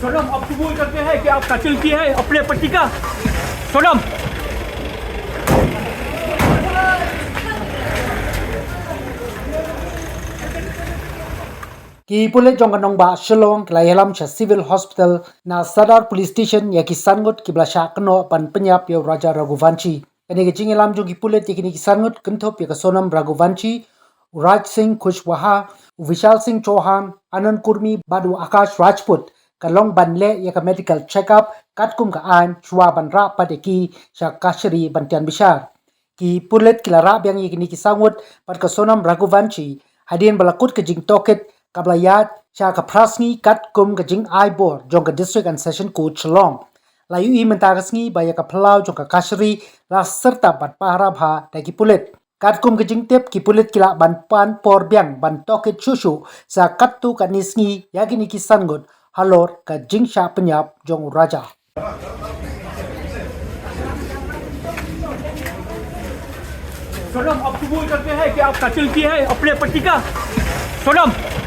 सनम आप कबूल करते हैं कि आप कातिल किए हैं अपने पति का सनम Ki pulit jong kanong ba Shillong Klayalam cha Civil Hospital na Sadar Police Station ya kisangut ki blasha kno pan penyap ya Raja Raghuvanshi. Kani ki jingilam jong ki pulit ki ni kisangut kentop ya Sonam Raghuvanshi, Raj Singh Kushwaha, Vishal Singh Chauhan, Anand Kurmi, Badu Akash Rajput, kalong banle ya ka medical check-up katkum ka an shwa banra padeki sha kashri bantian bishar. Ki pulit kilara biang ni kisangut pat ka Sonam Raghuvanshi hadin balakut ke jing toket kablayat sya ka prasngi kat kum ka jing aibor jong ka district and session court Shillong layu i mentagasngi baya ka phalau jong ka kashri la serta bat pahara bha dagi pulit kat kum ka jing tep ki pulit kila ban pan por biang ban toket shushu sa kattu ka nisngi yagini ki sangut halor ka jing sha penyap jong raja सनम आप कबूल करते हैं कि आप कातिल किए हैं अपने पति का सनम